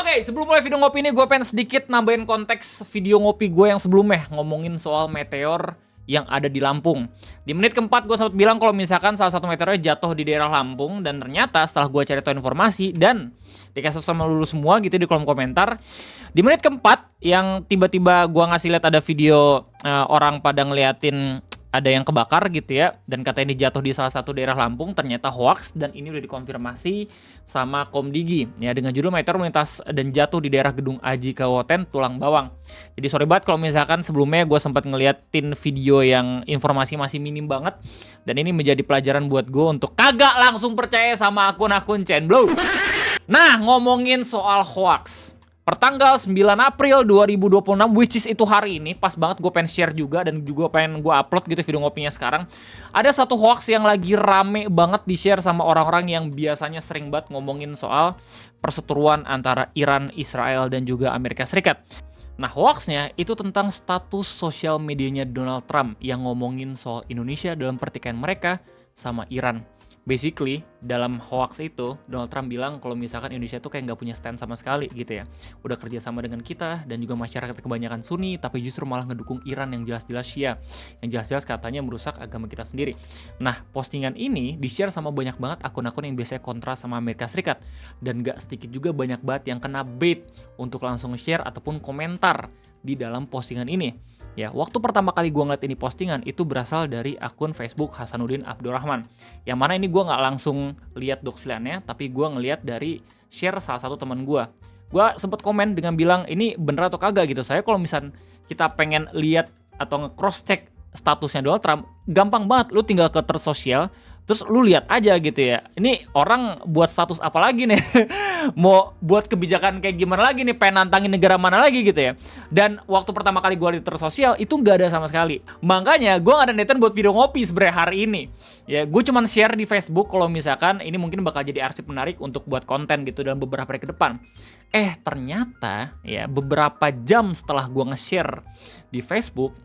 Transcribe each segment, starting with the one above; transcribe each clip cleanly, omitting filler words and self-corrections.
Oke, sebelum mulai video ngopi ini gue pengen sedikit nambahin konteks video ngopi gue yang sebelumnya ngomongin soal meteor yang ada di Lampung. Di menit keempat gue sempat bilang kalau misalkan salah satu meteornya jatuh di daerah Lampung, dan ternyata setelah gue cari tahu informasi dan dikasih sama lulu semua gitu di kolom komentar, di menit keempat yang tiba-tiba gue ngasih lihat ada video orang pada ngeliatin ada yang kebakar gitu ya, dan katanya ini jatuh di salah satu daerah Lampung, ternyata hoax, dan ini udah dikonfirmasi sama Komdigi ya, dengan judul meteor melintas dan jatuh di daerah Gedung Aji Kabupaten Tulang Bawang. Jadi sorry banget kalau misalkan sebelumnya gue sempat ngeliatin video yang informasi masih minim banget, dan ini menjadi pelajaran buat gue untuk kagak langsung percaya sama akun-akun Cenblow. Nah, ngomongin soal hoax, pertanggal 9 April 2026, which is itu hari ini, pas banget gue pengen share juga dan juga pengen gue upload gitu video ngopinya sekarang. Ada satu hoax yang lagi rame banget di share sama orang-orang yang biasanya sering banget ngomongin soal perseteruan antara Iran, Israel, dan juga Amerika Serikat. Nah, hoaxnya itu tentang status sosial medianya Donald Trump yang ngomongin soal Indonesia dalam pertikaian mereka sama Iran. Basically, dalam hoax itu, Donald Trump bilang kalau misalkan Indonesia tuh kayak nggak punya stand sama sekali gitu ya. Udah kerja sama dengan kita dan juga masyarakat kebanyakan Sunni, tapi justru malah ngedukung Iran yang jelas-jelas Syiah. Yang jelas-jelas katanya merusak agama kita sendiri. Nah, postingan ini di-share sama banyak banget akun-akun yang biasanya kontra sama Amerika Serikat. Dan nggak sedikit juga banyak banget yang kena bait untuk langsung share ataupun komentar di dalam postingan ini. Ya, waktu pertama kali gue ngeliat ini postingan itu berasal dari akun Facebook Hasanuddin Abdurrahman. Yang mana ini gue nggak langsung lihat doxliannya, tapi gue ngeliat dari share salah satu teman gue. Gue sempet komen dengan bilang ini bener atau kagak gitu. Saya kalau misal kita pengen lihat atau nge-cross check statusnya Donald Trump, gampang banget. Lu tinggal ke Truth Social, terus lu lihat aja gitu ya. Ini orang buat status apa lagi nih? Mau buat kebijakan kayak gimana lagi nih? Pengen nantangin negara mana lagi gitu ya? Dan waktu pertama kali gue lihat Truth Social itu nggak ada sama sekali. Makanya gue nggak ada niatan buat video ngopi sebenarnya hari ini. Ya, gue cuman share di Facebook kalau misalkan ini mungkin bakal jadi arsip menarik untuk buat konten gitu dalam beberapa hari ke depan. Ternyata ya beberapa jam setelah gue nge-share di Facebook,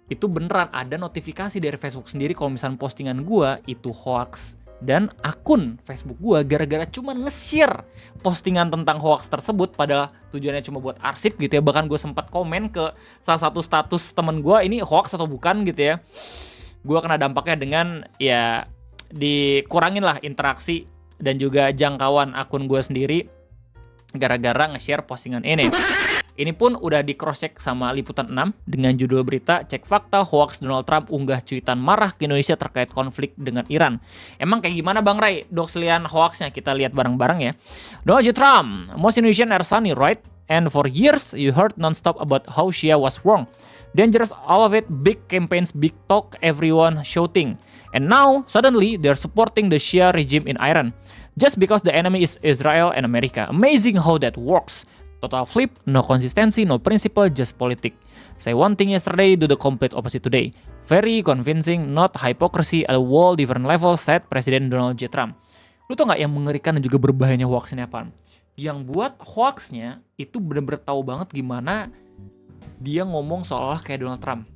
itu beneran ada notifikasi dari Facebook sendiri kalau misalnya postingan gue itu hoax. Dan akun Facebook gue gara-gara cuma nge-share postingan tentang hoax tersebut, padahal tujuannya cuma buat arsip gitu ya. Bahkan gue sempat komen ke salah satu status temen gue, ini hoax atau bukan gitu ya. Gue kena dampaknya dengan ya dikurangin lah interaksi dan juga jangkauan akun gue sendiri gara-gara nge-share postingan ini. Ini pun udah di cross check sama Liputan 6 dengan judul berita cek fakta hoax Donald Trump unggah cuitan marah ke Indonesia terkait konflik dengan Iran. Emang kayak gimana Bang Ray doxlian hoaxnya? Kita lihat bareng-bareng ya. Donald J. Trump, most Indonesian are sunny, right? And for years you heard non-stop about how Shia was wrong. Dangerous, all of it, big campaigns, big talk, everyone shouting. And now, suddenly, they're supporting the Shia regime in Iran. Just because the enemy is Israel and America. Amazing how that works. Total flip, no consistency, no principle, just politic. Say one thing yesterday, do the complete opposite today. Very convincing, not hypocrisy at a whole different level, said Presiden Donald J. Trump. Lu tau gak yang mengerikan dan juga berbahayanya hoax ini apaan? Yang buat hoaxnya itu bener-bener tahu banget gimana dia ngomong seolah kayak Donald Trump.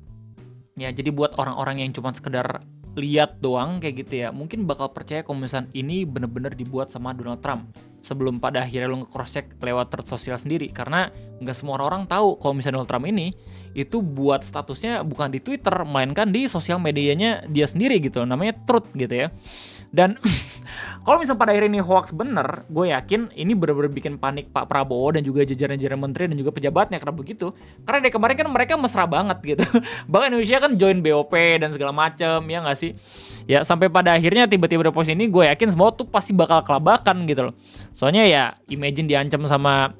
Ya, jadi buat orang-orang yang cuma sekedar lihat doang kayak gitu ya, mungkin bakal percaya kalau misalnya ini bener-bener dibuat sama Donald Trump. Sebelum pada akhirnya lo nge-cross check lewat Truth Social sendiri, karena nggak semua orang tahu kalau misalnya Donald Trump ini itu buat statusnya bukan di Twitter, melainkan di sosial medianya dia sendiri gitu, namanya Truth gitu ya. Dan kalau misalnya pada akhirnya ini hoax bener, gue yakin ini bener-bener bikin panik Pak Prabowo dan juga jajaran-jajaran menteri dan juga pejabatnya. Karena begitu, karena dari kemarin kan mereka mesra banget gitu. Bahkan Indonesia kan join BOP dan segala macem, ya nggak sih? Ya sampai pada akhirnya tiba-tiba ada post ini, gue yakin semua tuh pasti bakal kelabakan gitu loh. Soalnya ya imagine diancam sama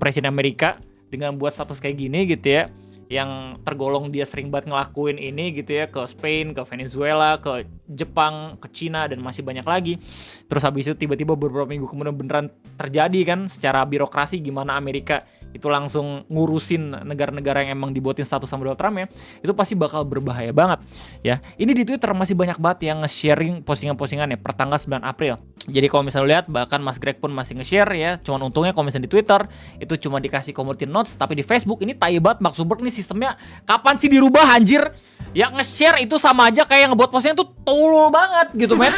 Presiden Amerika dengan buat status kayak gini gitu ya, yang tergolong dia sering banget ngelakuin ini gitu ya, ke Spain, ke Venezuela, ke Jepang, ke Cina, dan masih banyak lagi. Terus habis itu tiba-tiba beberapa minggu kemudian beneran terjadi kan secara birokrasi gimana Amerika itu langsung ngurusin negara-negara yang emang dibuatin status sama Donald Trump ya, itu pasti bakal berbahaya banget ya. Ini di Twitter masih banyak banget yang nge-sharing postingan-postingannya per tanggal 9 April. Jadi kalau misalnya lihat, bahkan Mas Greg pun masih nge-share ya. Cuman untungnya kalau misalnya di Twitter itu cuma dikasih community notes, tapi di Facebook ini tai banget. Mark Zuckerberg nih sistemnya kapan sih dirubah anjir? Ya nge-share itu sama aja kayak ngebuat postingan tuh tolol banget gitu men.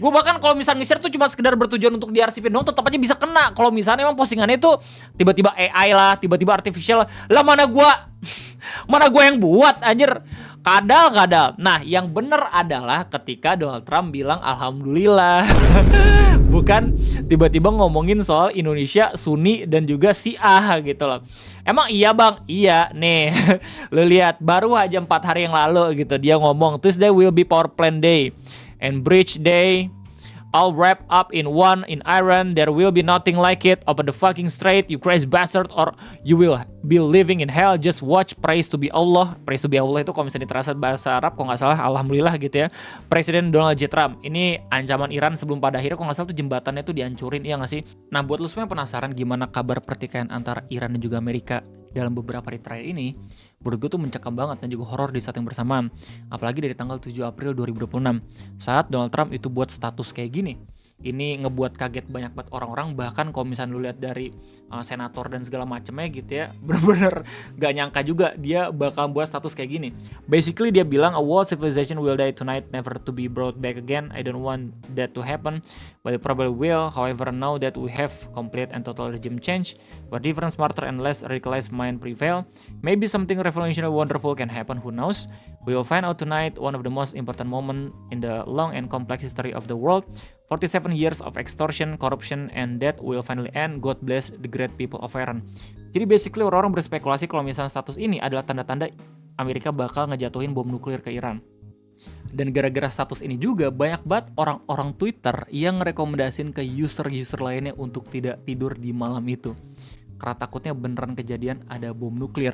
Gue bahkan kalau misalnya nge-share tuh cuma sekedar bertujuan untuk diarsipin dong, tetap aja bisa kena. Kalau misalnya emang postingannya itu tiba-tiba AI lah, tiba-tiba artificial lah, mana gua yang buat anjir. Kadal. Nah, yang bener adalah ketika Donald Trump bilang alhamdulillah. Bukan tiba-tiba ngomongin soal Indonesia Sunni dan juga Syiah gitu loh. Emang iya bang? Iya nih. Lu lihat baru aja 4 hari yang lalu gitu dia ngomong Tuesday will be power plant day and bridge day. All wrapped up in one in Iran. There will be nothing like it. Open the fucking straight, you crazy bastard, or you will be living in hell. Just watch. Praise to be Allah. Praise to be Allah itu kalau misalnya terasa bahasa Arab, kalau nggak salah, alhamdulillah gitu ya. Presiden Donald J. Trump. Ini ancaman Iran sebelum pada akhirnya kalau nggak salah tuh jembatannya tuh dihancurin, iya nggak sih? Nah buat lu semua yang penasaran gimana kabar pertikaian antara Iran dan juga Amerika dalam beberapa hari terakhir ini, menurut gue tuh mencekam banget dan juga horor di saat yang bersamaan. Apalagi dari tanggal 7 April 2026, saat Donald Trump itu buat status kayak gini. Ini ngebuat kaget banyak banget orang-orang, bahkan kalau misalnya lu lihat dari senator dan segala macamnya gitu ya, bener-bener gak nyangka juga dia bakal buat status kayak gini. Basically dia bilang a world civilization will die tonight, never to be brought back again. I don't want that to happen, but it probably will. However, now that we have complete and total regime change, where different, smarter and less radicalized mind prevail, maybe something revolutionary wonderful can happen, who knows? We will find out tonight, one of the most important moment in the long and complex history of the world. 47 years of extortion, corruption, and death will finally end. God bless the great people of Iran. Jadi basically orang-orang berspekulasi kalau misalnya status ini adalah tanda-tanda Amerika bakal ngejatuhin bom nuklir ke Iran. Dan gara-gara status ini juga banyak banget orang-orang Twitter yang ngerekomendasin ke user-user lainnya untuk tidak tidur di malam itu. Karena takutnya beneran kejadian ada bom nuklir.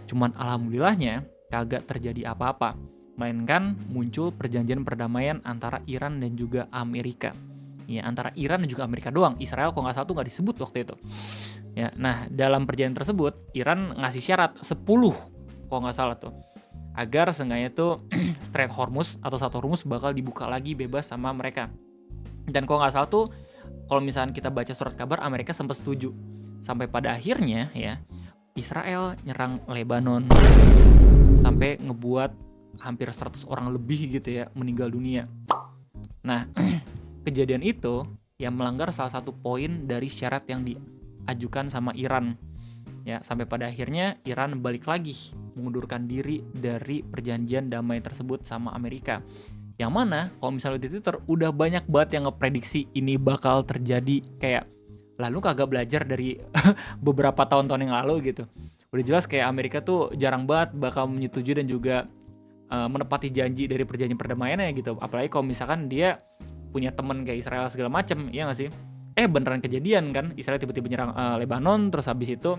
Cuman alhamdulillahnya kagak terjadi apa-apa. Melainkan muncul perjanjian perdamaian antara Iran dan juga Amerika. Ya, antara Iran dan juga Amerika doang. Israel kalau nggak salah tuh nggak disebut waktu itu. Ya, nah dalam perjanjian tersebut Iran ngasih syarat 10 kalau nggak salah tuh, agar seenggaknya tuh Strait Hormuz atau satu Hormuz bakal dibuka lagi bebas sama mereka. Dan kalau nggak salah tuh, kalau misalnya kita baca surat kabar, Amerika sempat setuju. Sampai pada akhirnya ya Israel nyerang Lebanon sampai ngebuat hampir 100 orang lebih gitu ya meninggal dunia. Nah, kejadian itu yang melanggar salah satu poin dari syarat yang diajukan sama Iran. Ya, sampai pada akhirnya Iran balik lagi mengundurkan diri dari perjanjian damai tersebut sama Amerika. Yang mana kalau misalnya di Twitter udah banyak banget yang ngeprediksi ini bakal terjadi, kayak lalu kagak belajar dari beberapa tahun-tahun yang lalu gitu. Udah jelas kayak Amerika tuh jarang banget bakal menyetujui dan juga menepati janji dari perjanjian perdamaiannya gitu. Apalagi kalau misalkan dia punya temen kayak Israel segala macem, iya gak sih? Beneran kejadian kan, Israel tiba-tiba nyerang Lebanon, terus habis itu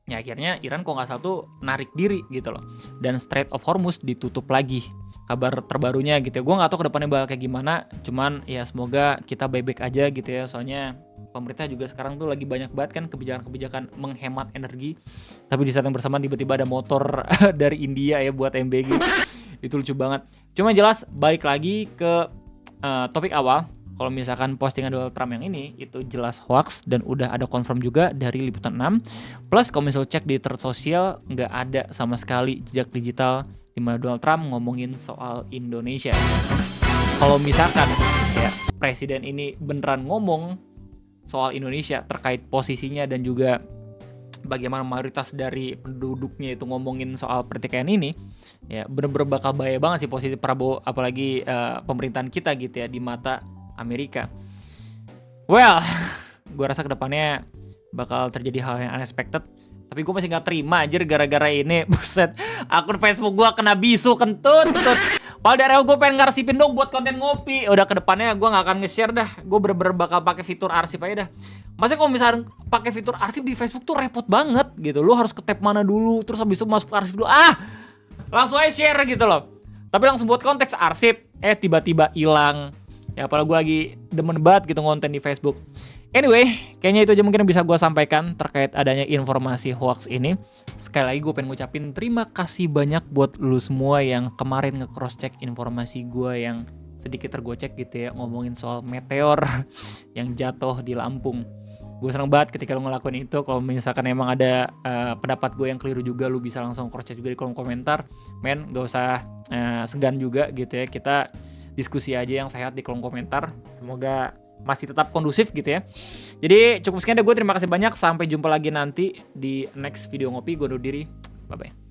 ya akhirnya Iran kalau nggak salah tuh narik diri gitu loh. Dan Strait of Hormuz ditutup lagi. Kabar terbarunya gitu ya, gue nggak tahu kedepannya bakal kayak gimana, cuman ya semoga kita baik-baik aja gitu ya. Soalnya pemerintah juga sekarang tuh lagi banyak banget kan kebijakan-kebijakan menghemat energi, tapi di saat yang bersamaan tiba-tiba ada motor dari India ya buat MBG. Itu lucu banget. Cuma jelas balik lagi ke topik awal, kalau misalkan postingan Donald Trump yang ini itu jelas hoax dan udah ada confirm juga dari Liputan 6. Plus kalau misalnya cek di thread sosial nggak ada sama sekali jejak digital di mana Donald Trump ngomongin soal Indonesia. Kalau misalkan ya presiden ini beneran ngomong soal Indonesia terkait posisinya dan juga bagaimana mayoritas dari penduduknya itu ngomongin soal pertikaian ini, ya bener-bener bakal bahaya banget sih posisi Prabowo, apalagi pemerintahan kita gitu ya di mata Amerika. Well, gue rasa kedepannya bakal terjadi hal yang unexpected. Tapi gue masih gak terima anjir gara-gara ini. Buset, akun Facebook gue kena bisu kentut. Padahal gue pengen ngarsipin dong buat konten ngopi. Udah kedepannya gue gak akan nge-share dah. Gue bener-bener bakal pakai fitur arsip aja dah. Maksudnya kalau misalnya pakai fitur arsip di Facebook tuh repot banget gitu. Lu harus ke tab mana dulu, terus habis itu masuk ke arsip dulu. Langsung aja share gitu loh. Tapi langsung buat konteks arsip, tiba-tiba hilang. Ya apalagi gue lagi demen banget gitu ngonten di Facebook. Anyway, kayaknya itu aja mungkin yang bisa gue sampaikan terkait adanya informasi hoax ini. Sekali lagi gue pengen ngucapin terima kasih banyak buat lu semua yang kemarin nge-cross check informasi gue yang sedikit tergocek gitu ya, ngomongin soal meteor yang jatuh di Lampung. Gue seneng banget ketika lu ngelakuin itu. Kalau misalkan emang ada pendapat gue yang keliru juga, lu bisa langsung cross check juga di kolom komentar. Men, gak usah segan juga gitu ya. Kita diskusi aja yang sehat di kolom komentar. Semoga masih tetap kondusif gitu ya. Jadi cukup sekian deh gue, terima kasih banyak. Sampai jumpa lagi nanti di next video ngopi. Gue undur diri. Bye-bye.